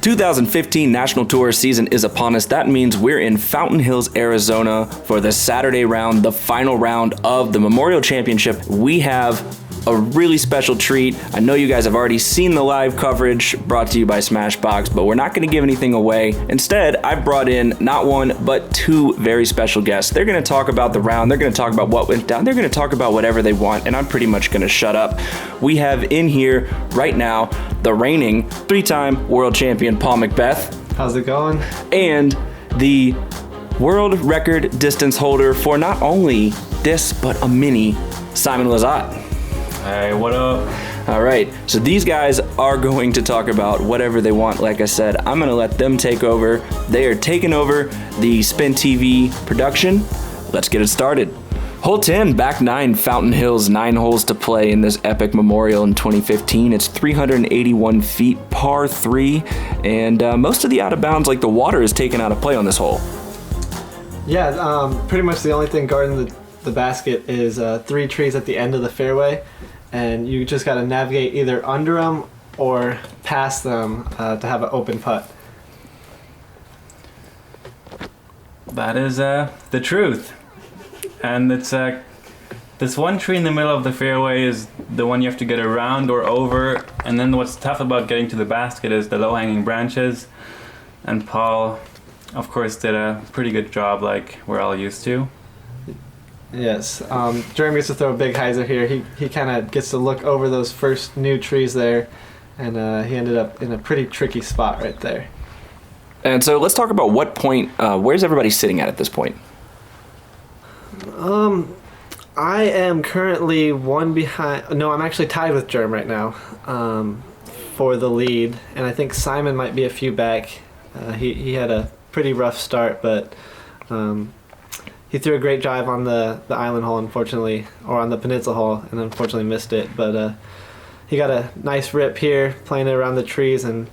2015 National Tour season is upon us. That means we're in Fountain Hills, Arizona for the Saturday round, the final round of the Memorial Championship. We have a really special treat. I know you guys have already seen the live coverage brought to you by Smashbox, but we're not going to give anything away. Instead, I've brought in not one, but two very special guests. They're going to talk about the round. They're going to talk about what went down. They're going to talk about whatever they want, and I'm pretty much going to shut up. We have in here right now the reigning three-time world champion Paul McBeth. How's it going? And the world record distance holder for not only this, but a mini, Simon Lizotte. Hey, what up? All right, so these guys are going to talk about whatever they want. Like I said, I'm going to let them take over. They are taking over the SpinTV production. Let's get it started. Hole 10, back 9, Fountain Hills, 9 holes to play in this epic memorial in 2015. It's 381 feet, par 3, and most of the out of bounds, like the water, is taken out of play on this hole. Yeah, pretty much the only thing guarding the basket is 3 trees at the end of the fairway, and you just got to navigate either under them or past them to have an open putt. That is the truth. And it's this one tree in the middle of the fairway is the one you have to get around or over. And then what's tough about getting to the basket is the low-hanging branches. And Paul, of course, did a pretty good job, like we're all used to. Yes, Jeremy gets to throw a big hyzer here. He kind of gets to look over those first new trees there, and he ended up in a pretty tricky spot right there. And so let's talk about what point, where's everybody sitting at this point? I am currently one behind. No, I'm actually tied with Jerm right now for the lead, and I think Simon might be a few back. He had a pretty rough start, but he threw a great drive on the island hole, unfortunately, or on the peninsula hole, and unfortunately missed it. But he got a nice rip here, playing it around the trees, and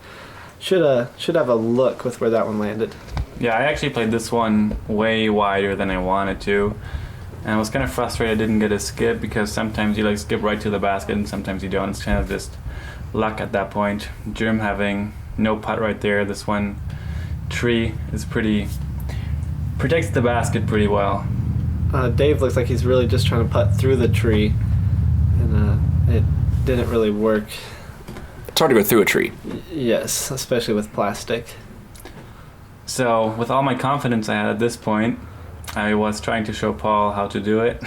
should have a look with where that one landed. Yeah, I actually played this one way wider than I wanted to. And I was kind of frustrated I didn't get a skip, because sometimes you like skip right to the basket and sometimes you don't. It's kind of just luck at that point. Jim having no putt right there. This one tree is protects the basket pretty well. Dave looks like he's really just trying to putt through the tree, and it didn't really work. It's hard to go through a tree. Yes, especially with plastic. So with all my confidence I had at this point, I was trying to show Paul how to do it.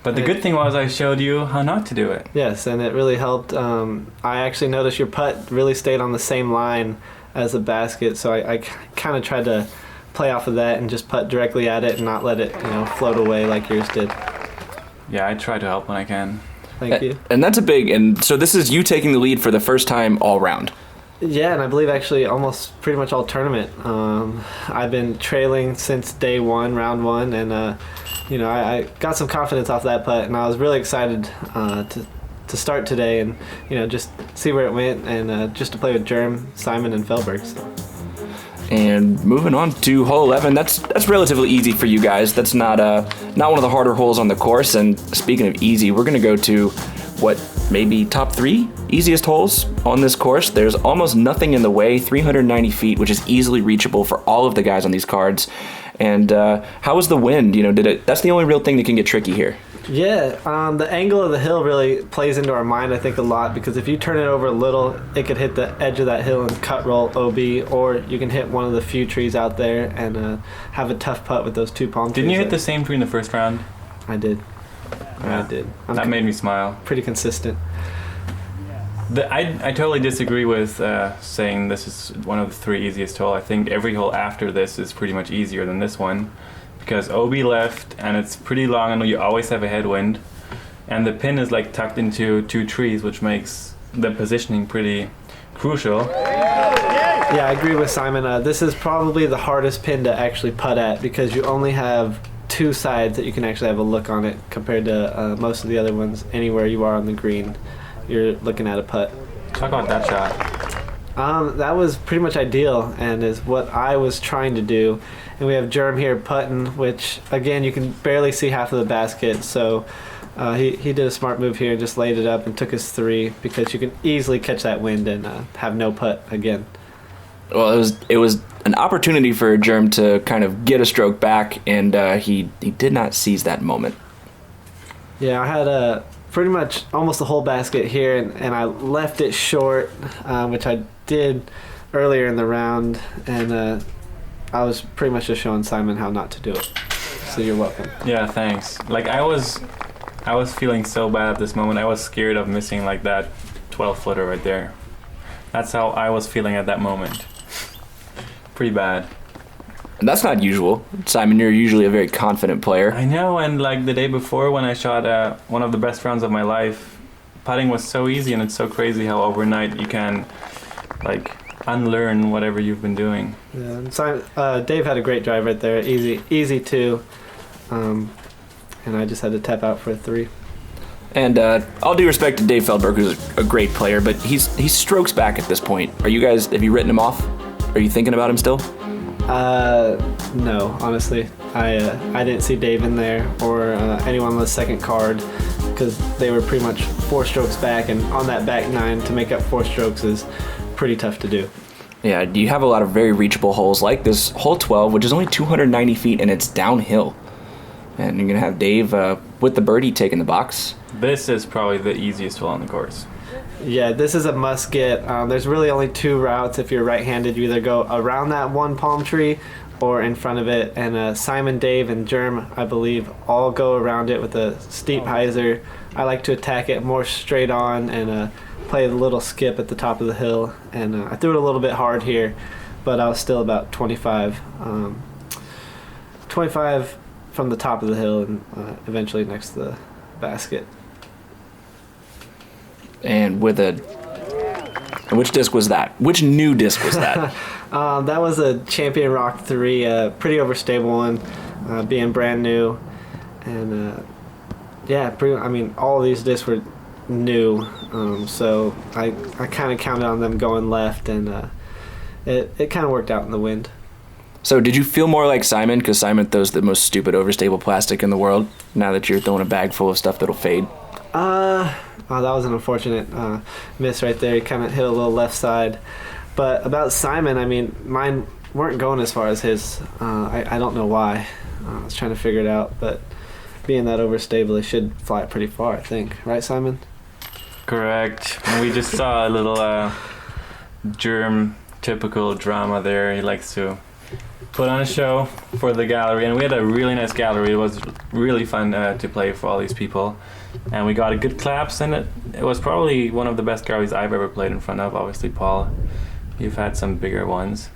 But the good thing was I showed you how not to do it. Yes, and it really helped. I actually noticed your putt really stayed on the same line as the basket, so I kind of tried to play off of that and just putt directly at it and not let it float away like yours did. Yeah, I try to help when I can. Thank you. And that's and so this is you taking the lead for the first time all round. Yeah, and I believe actually almost pretty much all tournament. I've been trailing since day one, round one, and I got some confidence off that putt, and I was really excited to start today and just see where it went, and just to play with Jerm, Simon, and Feldberg. So. And moving on to hole 11, that's relatively easy for you guys. That's not one of the harder holes on the course. And speaking of easy, we're gonna go to what maybe top 3 easiest holes on this course. There's almost nothing in the way, 390 feet, which is easily reachable for all of the guys on these cards. And how was the wind? That's the only real thing that can get tricky here. Yeah, the angle of the hill really plays into our mind, I think, a lot, because if you turn it over a little, it could hit the edge of that hill and cut roll OB, or you can hit one of the few trees out there and have a tough putt with those 2 palm trees. Didn't you hit the same tree in the first round? I did. Yeah. I did. That made me smile. Pretty consistent. I totally disagree with saying this is one of the 3 easiest holes. I think every hole after this is pretty much easier than this one, because OB left and it's pretty long. I know you always have a headwind, and the pin is like tucked into 2 trees, which makes the positioning pretty crucial. Yeah, I agree with Simon. This is probably the hardest pin to actually putt at, because you only have 2 sides that you can actually have a look on it, compared to most of the other ones. Anywhere you are on the green, you're looking at a putt. Talk about that shot. That was pretty much ideal, and is what I was trying to do. And we have Jerm here putting, which again you can barely see half of the basket. So he did a smart move here and just laid it up and took his 3, because you can easily catch that wind and have no putt again. Well, it was an opportunity for Germ to kind of get a stroke back, and he did not seize that moment. Yeah, I had pretty much almost the whole basket here, and I left it short, which I did earlier in the round, and I was pretty much just showing Simon how not to do it. So you're welcome. Yeah, thanks. Like I was feeling so bad at this moment. I was scared of missing like that 12-footer right there. That's how I was feeling at that moment. Pretty bad. And that's not usual. Simon, you're usually a very confident player. I know, and like the day before when I shot one of the best rounds of my life, putting was so easy, and it's so crazy how overnight you can like unlearn whatever you've been doing. Yeah, and Simon, Dave had a great drive right there. Easy two. And I just had to tap out for a 3. And all due respect to Dave Feldberg, who's a great player, but he's strokes back at this point. Have you written him off? Are you thinking about him still? No, honestly. I didn't see Dave in there or anyone on the second card because they were pretty much 4 strokes back, and on that back 9 to make up 4 strokes is pretty tough to do. Yeah, you have a lot of very reachable holes like this hole 12, which is only 290 feet and it's downhill. And you're going to have Dave with the birdie taking the box. This is probably the easiest hole on the course. Yeah, this is a must get. There's really only 2 routes if you're right-handed. You either go around that one palm tree or in front of it. And Simon, Dave, and Germ, I believe, all go around it with a steep hyzer. I like to attack it more straight on and play the little skip at the top of the hill. And I threw it a little bit hard here, but I was still about 25. 25 from the top of the hill and eventually next to the basket. And which disc was that? Which new disc was that? That was a Champion Rock 3, a pretty overstable one, being brand new. And all of these discs were new, so I kind of counted on them going left, and it kind of worked out in the wind. So did you feel more like Simon? Because Simon throws the most stupid overstable plastic in the world, now that you're throwing a bag full of stuff that'll fade. Oh, that was an unfortunate miss right there. He kind of hit a little left side. But about Simon, I mean, mine weren't going as far as his. I don't know why. I was trying to figure it out, but being that overstable, it should fly it pretty far, I think. Right, Simon? Correct. And we just saw a little Germ typical drama there. He likes to put on a show for the gallery, and we had a really nice gallery. It was really fun to play for all these people, and we got a good claps, and it was probably one of the best galleries I've ever played in front of. Obviously, Paul, you've had some bigger ones.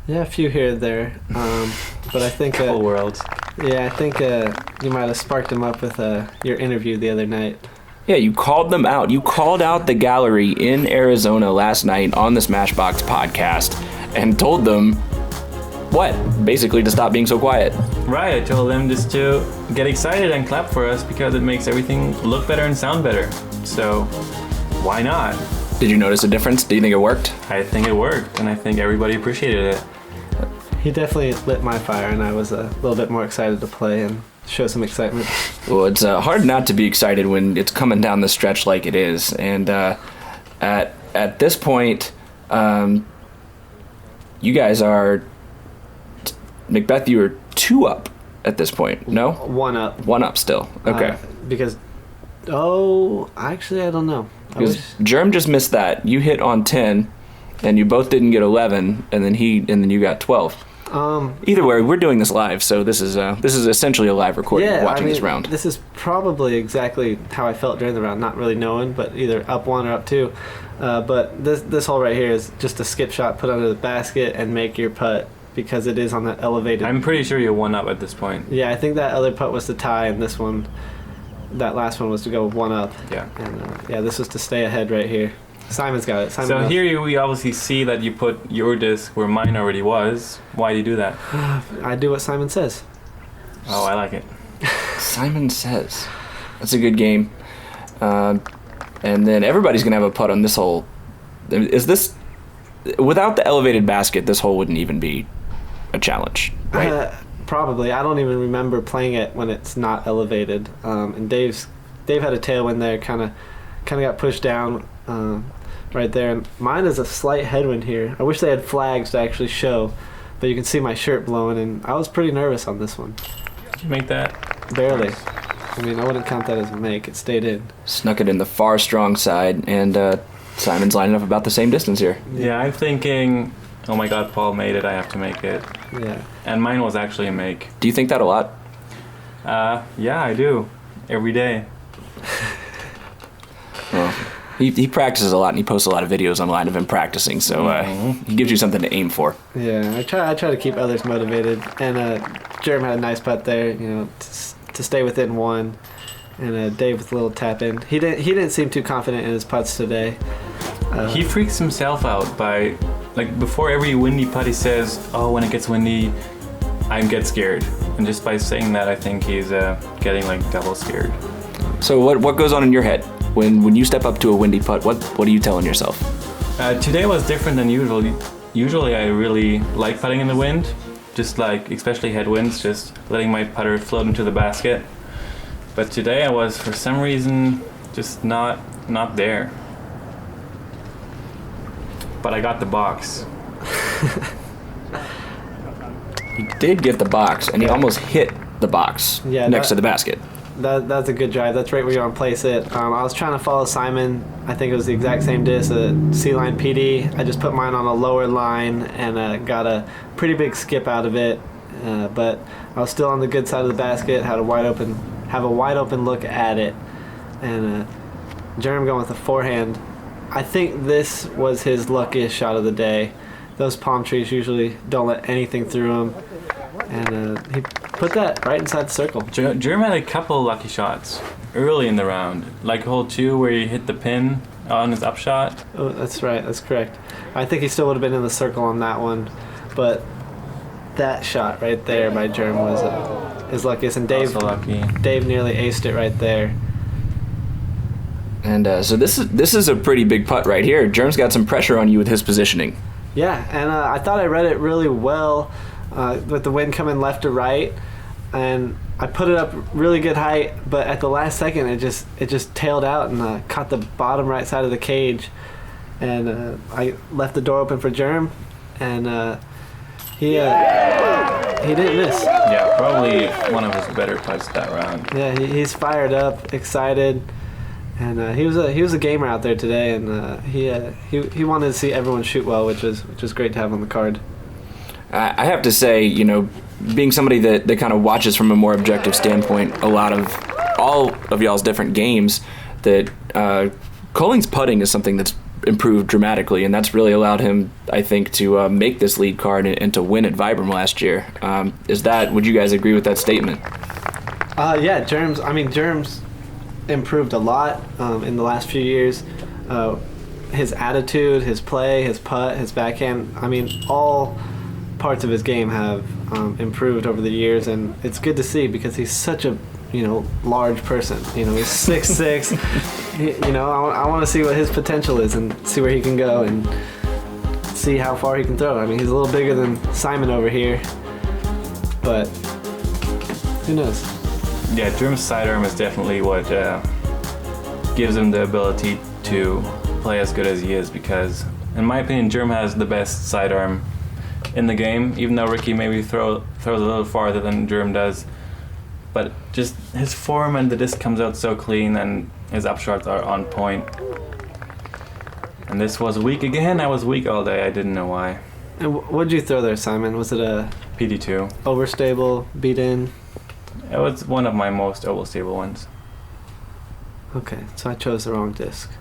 Yeah, a few here and there, but I think whole world. Yeah, I think you might have sparked him up with your interview the other night. Yeah, you called them out. You called out the gallery in Arizona last night on the Smashbox podcast and told them what? Basically to stop being so quiet. Right, I told them just to get excited and clap for us because it makes everything look better and sound better. So, why not? Did you notice a difference? Do you think it worked? I think it worked, and I think everybody appreciated it. He definitely lit my fire, and I was a little bit more excited to play and show some excitement. Well, it's hard not to be excited when it's coming down the stretch like it is. And at this point, you guys are... McBeth, you were 2 up at this point, no? 1 up. 1 up still, okay. Actually, I don't know. Because Germ just missed that. You hit on 10, and you both didn't get 11, and then you got 12. Either way, we're doing this live, so this is essentially a live recording of watching this round. This is probably exactly how I felt during the round, not really knowing, but either up 1 or up 2. But this hole right here is just a skip shot, put under the basket, and make your putt, because it is on that elevated. I'm pretty sure you're 1 up at this point. Yeah, I think that other putt was to tie, and that last one was to go 1 up. Yeah. And this was to stay ahead right here. Simon's got it. Here we obviously see that you put your disc where mine already was. Why do you do that? I do what Simon says. Oh, I like it. Simon says. That's a good game. And then everybody's going to have a putt on this hole. Without the elevated basket, this hole wouldn't even be a challenge, right? Probably. I don't even remember playing it when it's not elevated. And Dave had a tailwind there, kind of got pushed down right right there. And mine is a slight headwind here. I wish they had flags to actually show, but you can see my shirt blowing, and I was pretty nervous on this one. Did you make that? Barely. Nice. I mean, I wouldn't count that as a make. It stayed in. Snuck it in the far strong side, and Simon's lining up about the same distance here. Yeah, I'm thinking, oh my God, Paul made it. I have to make it. Yeah. And mine was actually a make. Do you think that a lot? Yeah, I do. Every day. Well, he practices a lot, and he posts a lot of videos online of him practicing, so he gives you something to aim for. Yeah, I try to keep others motivated. And Jerem had a nice putt there, to stay within one. And Dave with a little tap in. He didn't seem too confident in his putts today. He freaks himself out by, like, before every windy putt he says, oh, when it gets windy, I get scared. And just by saying that, I think he's getting, like, double scared. So what goes on in your head when you step up to a windy putt? What are you telling yourself? Today was different than usual. Usually I really like putting in the wind, just like, especially headwinds, just letting my putter float into the basket. But today I was, for some reason, just not there. But I got the box. He did get the box, and he almost hit the box next to the basket. That's a good drive. That's right where you want to place it. I was trying to follow Simon. I think it was the exact same disc, a C-line PD. I just put mine on a lower line and got a pretty big skip out of it. But I was still on the good side of the basket, have a wide open look at it. And Jerem going with a forehand. I think this was his luckiest shot of the day. Those palm trees usually don't let anything through them. And he put that right inside the circle. Jerem had a couple lucky shots early in the round, like hole 2 where he hit the pin on his upshot. Oh, that's right. That's correct. I think he still would have been in the circle on that one, but that shot right there by Jerem was his luckiest. And Dave nearly aced it right there. And so this is a pretty big putt right here. Jerem's got some pressure on you with his positioning. Yeah, and I thought I read it really well with the wind coming left to right, and I put it up really good height, but at the last second it just tailed out and caught the bottom right side of the cage, and I left the door open for Jerem, and he didn't miss. Yeah, probably one of his better putts that round. Yeah, he's fired up, excited. And he was a gamer out there today, and he wanted to see everyone shoot well, which was great to have on the card. I have to say, being somebody that kind of watches from a more objective standpoint, all of y'all's different games, that Koling's putting is something that's improved dramatically, and that's really allowed him, I think, to make this lead card and to win at Vibram last year. Would you guys agree with that statement? Yeah, Jerem's improved a lot in the last few years. His attitude, his play, his putt, his backhand, all parts of his game have improved over the years, and it's good to see because he's such a large person. He's 6'6". I want to see what his potential is and see where he can go and see how far he can throw. He's a little bigger than Simon over here, but who knows? Yeah, Jerem's sidearm is definitely what gives him the ability to play as good as he is, because, in my opinion, Jerem has the best sidearm in the game, even though Ricky maybe throws a little farther than Jerem does. But just his form and the disc comes out so clean, and his upshots are on point. And this was weak again. I was weak all day. I didn't know why. And what did you throw there, Simon? Was it a PD2. Overstable, beat in? It was one of my most overstable ones. Okay, so I chose the wrong disc.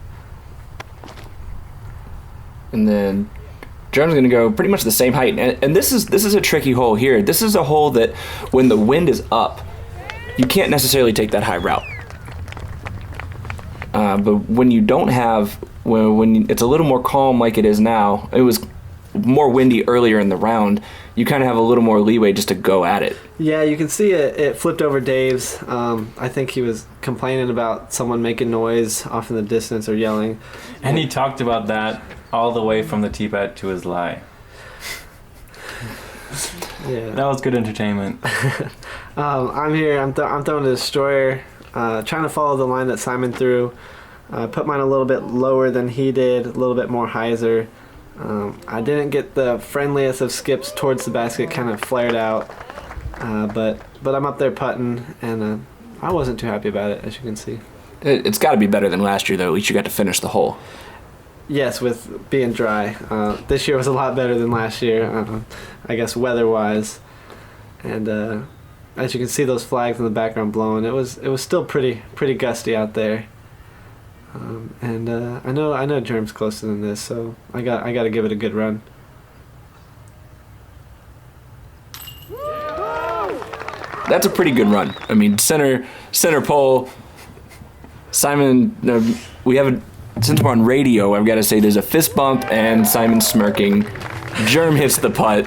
And then Jerem's going to go pretty much the same height. And this is a tricky hole here. This is a hole that when the wind is up, you can't necessarily take that high route. But when you don't have, when it's a little more calm like it is now, it was more windy earlier in the round, you kind of have a little more leeway just to go at it. Yeah, you can see it flipped over Dave's. I think he was complaining about someone making noise off in the distance or yelling. And he talked about that all the way from the tee pad to his lie. Yeah, that was good entertainment. I'm here. I'm throwing a destroyer, trying to follow the line that Simon threw. I put mine a little bit lower than he did, a little bit more hyzer. I didn't get the friendliest of skips towards the basket, kind of flared out. But I'm up there putting, and I wasn't too happy about it, as you can see. It's got to be better than last year, though. At least you got to finish the hole. Yes, with being dry. This year was a lot better than last year, I guess weather-wise. And as you can see, those flags in the background blowing. It was still pretty gusty out there. And I know Germ's closer than this, so I got to give it a good run. That's a pretty good run. I mean, center pole. Simon, since we're on radio, I've got to say there's a fist bump and Simon smirking. Germ hits the putt.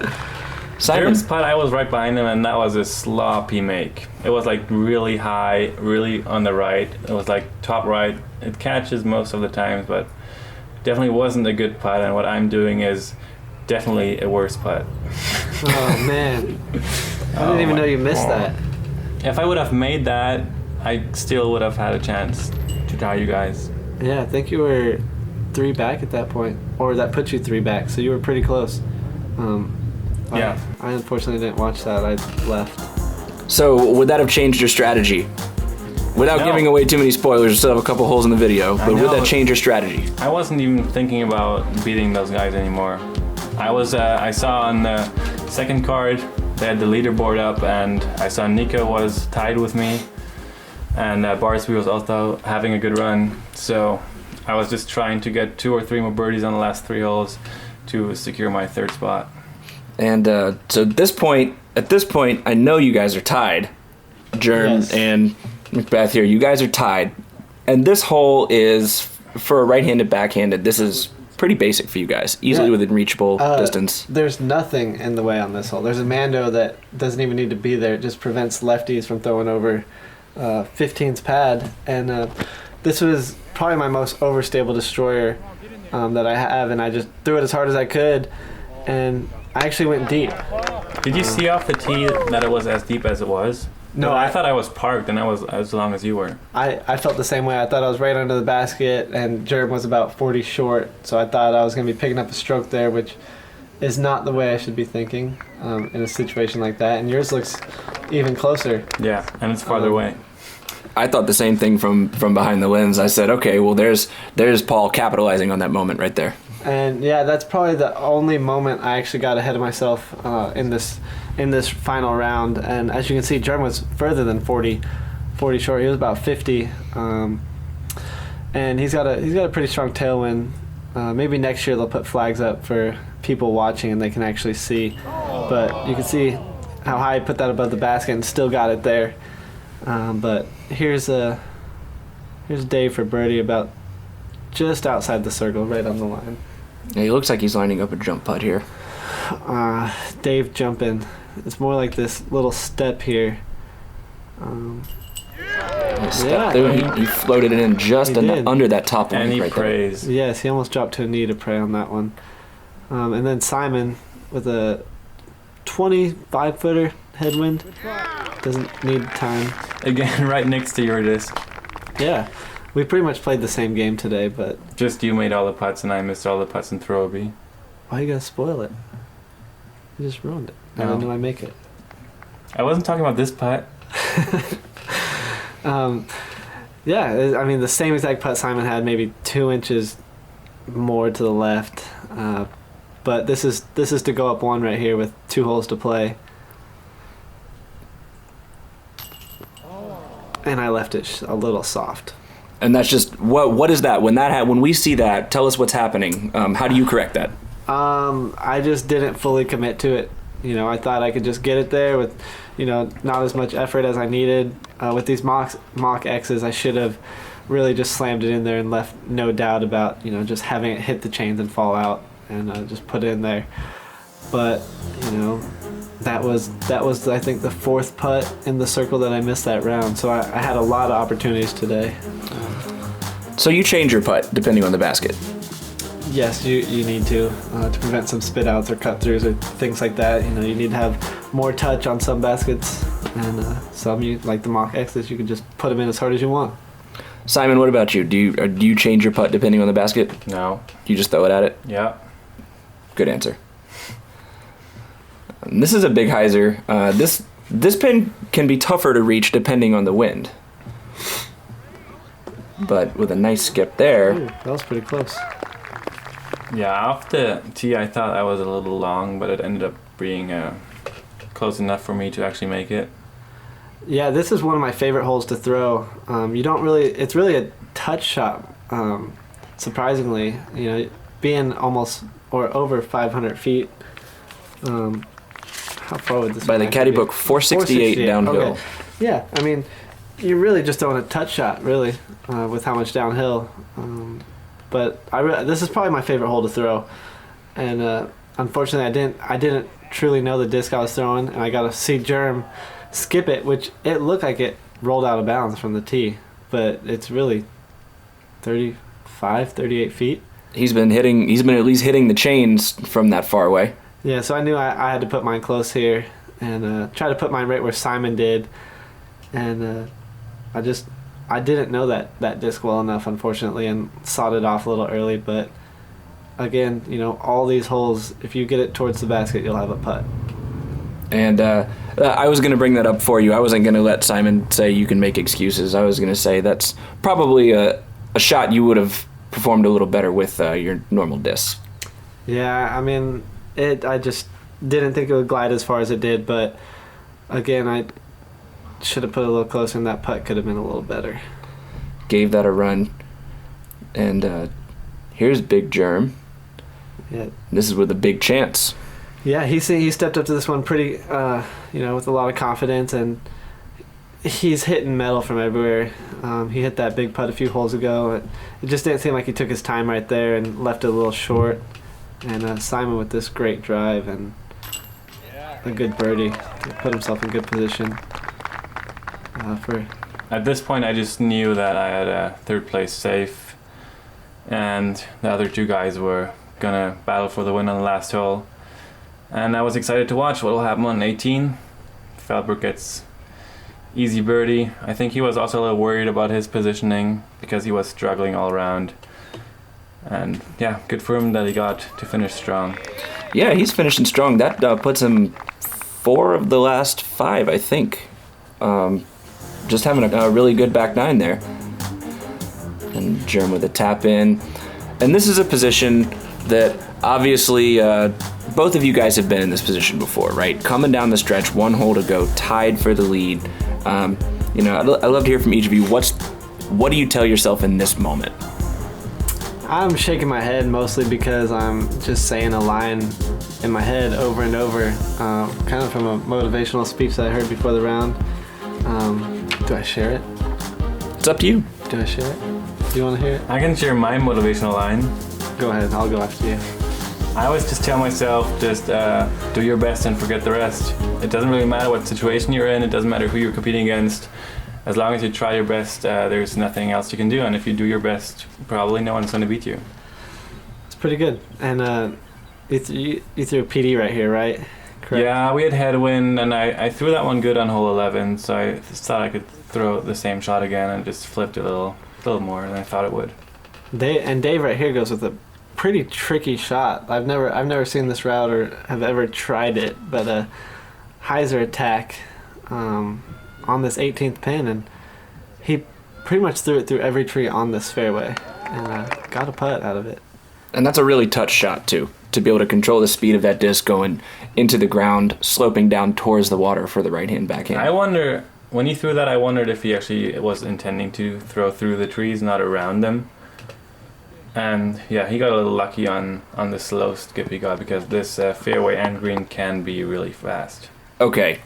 Germ's putt, I was right behind him, and that was a sloppy make. It was like really high, really on the right. It was like top right. It catches most of the times, but definitely wasn't a good putt. And what I'm doing is definitely a worse putt. Oh man, I didn't even know you missed that. If I would have made that, I still would have had a chance to tie you guys. Yeah, I think you were 3 back at that point, or that put you 3 back, so you were pretty close. Yeah. I unfortunately didn't watch that. I left. So would that have changed your strategy? Without giving away too many spoilers, we still have a couple holes in the video, but would that change your strategy? I wasn't even thinking about beating those guys anymore. I saw on the second card, they had the leaderboard up, and I saw Nico was tied with me, and Barsby was also having a good run. So I was just trying to get 2 or 3 more birdies on the last 3 holes to secure my 3rd spot. And so at this point, I know you guys are tied. Germ and McBeth here, you guys are tied. And this hole is, for a right-handed, backhanded, this is pretty basic for you guys. Easily within reachable distance. There's nothing in the way on this hole. There's a Mando that doesn't even need to be there. It just prevents lefties from throwing over 15's pad. And this was probably my most overstable destroyer that I have. And I just threw it as hard as I could. And I actually went deep. Did you see off the tee that it was as deep as it was? No, I thought I was parked, and I was as long as you were. I felt the same way. I thought I was right under the basket, and Jerem was about 40 short, so I thought I was going to be picking up a stroke there, which is not the way I should be thinking in a situation like that. And yours looks even closer. Yeah, and it's farther away. I thought the same thing from behind the lens. I said, okay, well, there's Paul capitalizing on that moment right there. And yeah, that's probably the only moment I actually got ahead of myself in this final round. And as you can see, Jerem was further than 40 short. He was about 50, and he's got a pretty strong tailwind. Maybe next year they'll put flags up for people watching and they can actually see. But you can see how high I put that above the basket and still got it there. But here's Dave for birdie, about just outside the circle, right on the line. Yeah, he looks like he's lining up a jump putt here. Dave jumping. It's more like this little step here. He floated it in just under that top line. And he right prays. there. Yes, he almost dropped to a knee to pray on that one. And then Simon with a 25-footer headwind. Doesn't need time. Again, right next to your disc. Yeah. We pretty much played the same game today, but... Just you made all the putts and I missed all the putts in throw B. Why you gotta spoil it? You just ruined it. I didn't know I make it. I wasn't talking about this putt. Yeah, I mean, the same exact putt Simon had, maybe 2 inches more to the left. But this is to go up 1 right here with 2 holes to play. And I left it a little soft. And that's just what is that? When we see that, tell us what's happening. How do you correct that? I just didn't fully commit to it. I thought I could just get it there with, not as much effort as I needed. With these mock X's, I should have really just slammed it in there and left no doubt about, just having it hit the chains and fall out and just put it in there. But, that was I think the 4th putt in the circle that I missed that round. So I had a lot of opportunities today. So you change your putt depending on the basket. Yes, you need to prevent some spit outs or cut throughs or things like that. You need to have more touch on some baskets, and some, you like the mock X's, you can just put them in as hard as you want. Simon, what about you? Do you change your putt depending on the basket? No. You just throw it at it? Yeah. Good answer. This is a big hyzer. This pin can be tougher to reach depending on the wind. But with a nice skip there. Ooh, that was pretty close. Yeah, off the tee, I thought I was a little long, but it ended up being close enough for me to actually make it. Yeah, this is one of my favorite holes to throw. It's really a touch shot, surprisingly. Being almost or over 500 feet. How far would this By the caddy be? book, 468 downhill. Okay. Yeah, I mean, you're really just throwing a touch shot, really, with how much downhill. But this is probably my favorite hole to throw. And unfortunately, I didn't truly know the disc I was throwing, and I got to see Germ skip it, which it looked like it rolled out of bounds from the tee, but it's really 38 feet. He's been at least hitting the chains from that far away. Yeah, so I knew I had to put mine close here and try to put mine right where Simon did. And I didn't know that disc well enough, unfortunately, and sawed it off a little early. But again, all these holes, if you get it towards the basket, you'll have a putt. And I was going to bring that up for you. I wasn't going to let Simon say you can make excuses. I was going to say that's probably a shot you would have performed a little better with your normal disc. Yeah, I mean, I just didn't think it would glide as far as it did. But again, I should have put it a little closer, and that putt could have been a little better. Gave that a run. And here's Big Germ. Yeah. This is with a big chance. Yeah, he stepped up to this one pretty, with a lot of confidence, and he's hitting metal from everywhere. He hit that big putt a few holes ago. It just didn't seem like he took his time right there and left it a little short. And Simon with this great drive and a good birdie to put himself in good position. At this point, I just knew that I had third place safe, and the other two guys were gonna battle for the win on the last hole. And I was excited to watch what will happen on 18. Feldberg gets easy birdie. I think he was also a little worried about his positioning because he was struggling all around. And yeah, good for him that he got to finish strong. Yeah, he's finishing strong. That puts him 4 of the last 5, I think. Just having a really good back 9 there. And Germ with a tap in. And this is a position that obviously both of you guys have been in this position before, right? Coming down the stretch, 1 hole to go, tied for the lead. I'd love to hear from each of you. What do you tell yourself in this moment? I'm shaking my head mostly because I'm just saying a line in my head over and over, kind of from a motivational speech that I heard before the round. Do I share it? It's up to you. Do I share it? Do you want to hear it? I can share my motivational line. Go ahead, I'll go after you. I always just tell myself, just do your best and forget the rest. It doesn't really matter what situation you're in, it doesn't matter who you're competing against. As long as you try your best, there's nothing else you can do, and if you do your best, probably no one's going to beat you. It's pretty good. And you threw a PD right here, right? Correct? Yeah, we had headwind, and I threw that one good on hole 11, so I just thought I could throw the same shot again and just flipped it a little more than I thought it would. Dave right here goes with a pretty tricky shot. I've never seen this route or have ever tried it, but a hyzer attack on this 18th pin, and he pretty much threw it through every tree on this fairway and got a putt out of it. And that's a really touch shot too, to be able to control the speed of that disc going into the ground, sloping down towards the water for the right-hand backhand. I wonder, when he threw that, I wondered if he actually was intending to throw through the trees, not around them. And yeah, he got a little lucky on the slow skip he got, because this fairway and green can be really fast. Okay,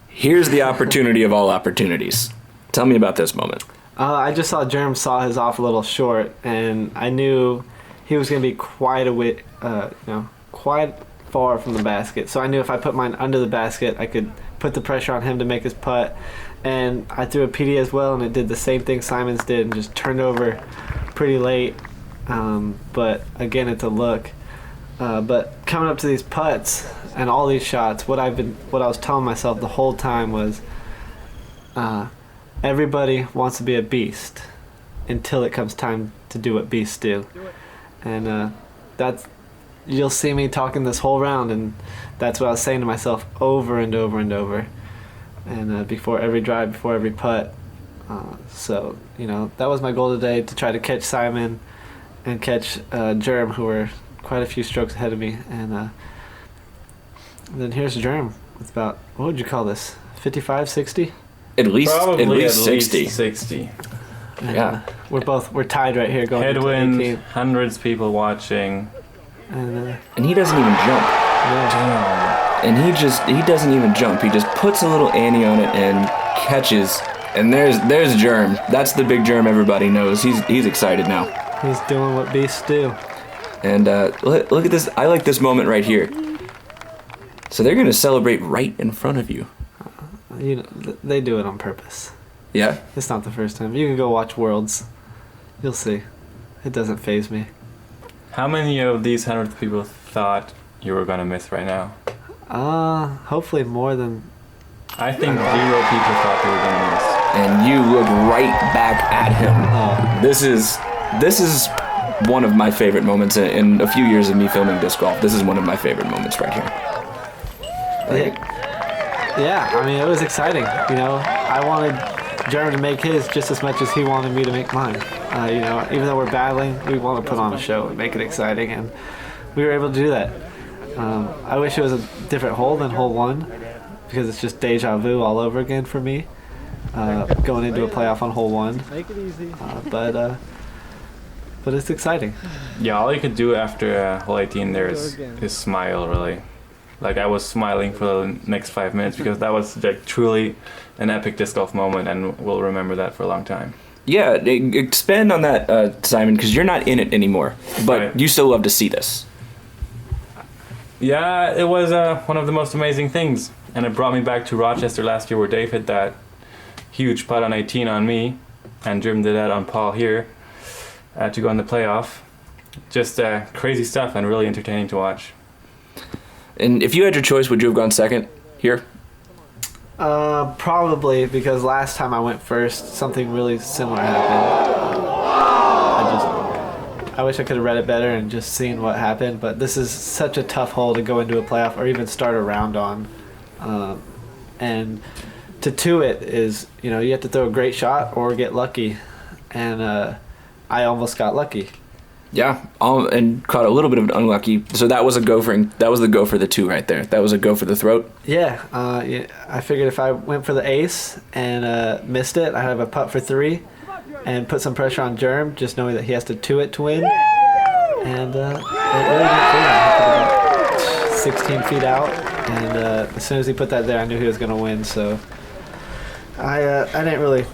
here's the opportunity of all opportunities. Tell me about this moment. I just saw Germ saw his off a little short, and I knew he was going to be quite far from the basket. So I knew if I put mine under the basket, I could put the pressure on him to make his putt. And I threw a PD as well, and it did the same thing Simon's did and just turned over pretty late. But again, it's a look. But coming up to these putts and all these shots, what I was telling myself the whole time was, everybody wants to be a beast. until it comes time to do what beasts do. And you'll see me talking this whole round, and that's what I was saying to myself over and over and over. And before every drive, before every putt. So, that was my goal today, to try to catch Simon and catch Germ, who were quite a few strokes ahead of me. And then here's Germ with about, what would you call this, 55, 60? At least 60. 60. And, we're tied right here going Headwind, into 18. hundreds of people watching. And And he doesn't even jump. yeah. And he doesn't even jump. He just puts a little ante on it and catches. And there's Germ. That's the big Germ everybody knows. He's excited now. He's doing what beasts do. And look at this. I like this moment right here. So they're going to celebrate right in front of you. They do it on purpose. Yeah? It's not the first time. You can go watch Worlds. You'll see. It doesn't faze me. How many of these hundreds of people thought you were going to miss right now? Hopefully more than... I think 0 people thought they were going to miss. And you look right back at him. Oh. This is one of my favorite moments in a few years of me filming disc golf. This is one of my favorite moments right here. Yeah, I mean, it was exciting. I wanted Jeremy to make his just as much as he wanted me to make mine. Even though we're battling, we want to put on a show and make it exciting, and we were able to do that. I wish it was a different hole than hole 1, because it's just deja vu all over again for me, going into a playoff on hole 1. But it's exciting. Yeah, all you could do after hole 18 there is smile, really. Like, I was smiling for the next 5 minutes, because that was like truly an epic disc golf moment, and we'll remember that for a long time. Yeah, expand on that, Simon, because you're not in it anymore, but Right. you still love to see this. Yeah, it was one of the most amazing things, and it brought me back to Rochester last year, where Dave hit that huge putt on 18 on me, and Jim did that on Paul here to go in the playoff. Just crazy stuff and really entertaining to watch. And if you had your choice, would you have gone second here? Probably, because last time I went first, something really similar happened. I wish I could have read it better and just seen what happened, but this is such a tough hole to go into a playoff or even start a round on. And to it is, you have to throw a great shot or get lucky. And I almost got lucky. Yeah, and caught a little bit of an unlucky. So that was the go for the 2 right there. That was a go for the throat. Yeah, I figured if I went for the ace and missed it, I'd have a putt for 3 and put some pressure on Germ, just knowing that he has to 2-it to win. And it really didn't do that. He put it about 16 feet out, and as soon as he put that there, I knew he was going to win. So I didn't really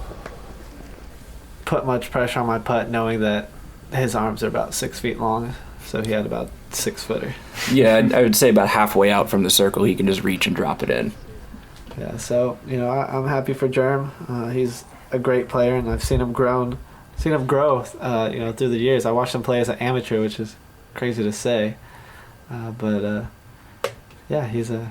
put much pressure on my putt, knowing that his arms are about 6 feet long, so he had about 6-footer. Yeah, I would say about halfway out from the circle, he can just reach and drop it in. Yeah, so I'm happy for Germ. He's a great player, and I've seen him grow through the years. I watched him play as an amateur, which is crazy to say, but yeah, he's a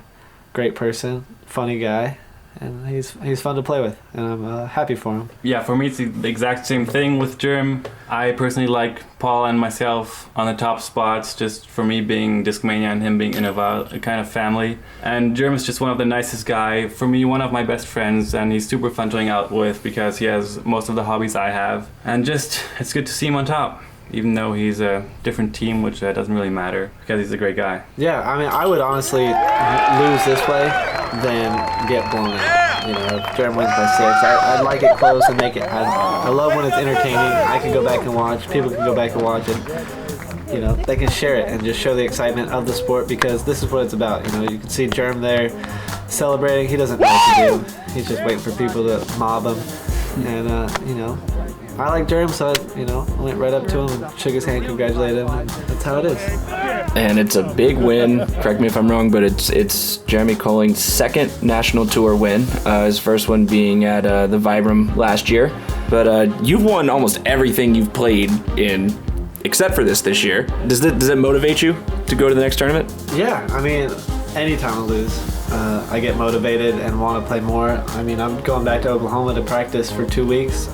great person, funny guy, and he's fun to play with, and I'm happy for him. Yeah, for me it's the exact same thing with Germ. I personally like Paul and myself on the top spots, just for me being Discmania and him being Innova, a kind of family. And Germ is just one of the nicest guy. For me, one of my best friends, and he's super fun to hang out with because he has most of the hobbies I have. And just, it's good to see him on top, even though he's a different team, which doesn't really matter because he's a great guy. Yeah, I mean, I would honestly lose this way than get blown out. If Jeremy wins by 6, I'd like it close and make it. I love when it's entertaining. I can go back and watch. People can go back and watch it. They can share it and just show the excitement of the sport, because this is what it's about. You can see Jerm there celebrating. He doesn't know what to do. He's just waiting for people to mob him. And, I like Jerm, so I went right up to him and shook his hand, congratulated him, and that's how it is. And it's a big win. Correct me if I'm wrong, but it's Jeremy Koling's second national tour win. His first one being at the Vibram last year. But you've won almost everything you've played in, except for this year. Does it motivate you to go to the next tournament? Yeah, I mean, anytime I lose, I get motivated and want to play more. I mean, I'm going back to Oklahoma to practice for 2 weeks.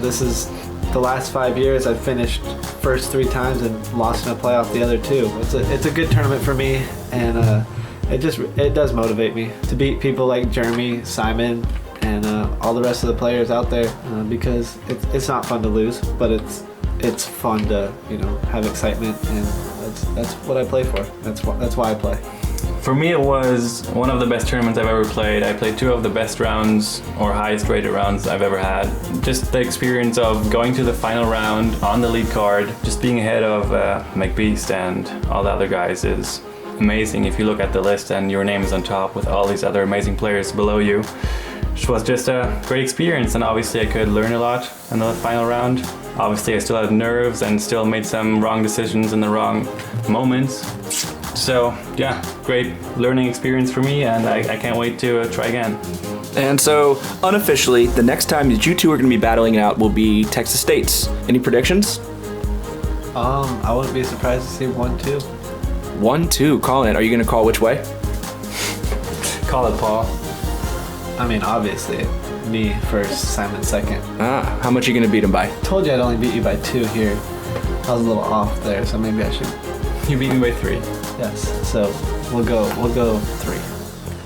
This is the last 5 years, I've finished first 3 times and lost in a playoff the other 2. It's a good tournament for me, and it does motivate me to beat people like Jeremy, Simon, and all the rest of the players out there, because it's not fun to lose, but it's fun to have excitement, and that's what I play for. That's why I play. For me, it was one of the best tournaments I've ever played. I played 2 of the best rounds or highest rated rounds I've ever had. Just the experience of going to the final round on the lead card, just being ahead of McBeth and all the other guys is amazing. If you look at the list and your name is on top with all these other amazing players below you, which was just a great experience, and obviously I could learn a lot in the final round. Obviously I still had nerves and still made some wrong decisions in the wrong moments. So yeah, great learning experience for me, and I can't wait to try again. And so, unofficially, the next time that you two are going to be battling it out will be Texas State's. Any predictions? I wouldn't be surprised to see 1-2. 1-2. Colin, are you going to call which way? Call it, Paul. I mean, obviously, me first, Simon second. How much are you going to beat him by? Told you I'd only beat you by 2 here. I was a little off there, so maybe I should. You beat me by 3. Yes, so we'll go 3.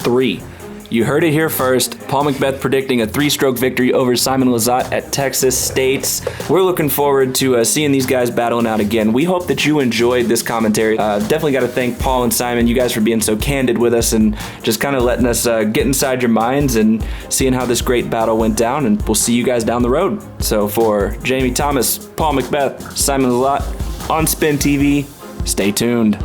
3. You heard it here first. Paul McBeth predicting a 3-stroke victory over Simon Lizotte at Texas State's. We're looking forward to seeing these guys battling out again. We hope that you enjoyed this commentary. Definitely got to thank Paul and Simon, you guys, for being so candid with us and just kind of letting us get inside your minds and seeing how this great battle went down. And we'll see you guys down the road. So for Jamie Thomas, Paul McBeth, Simon Lizotte on SpinTV, stay tuned.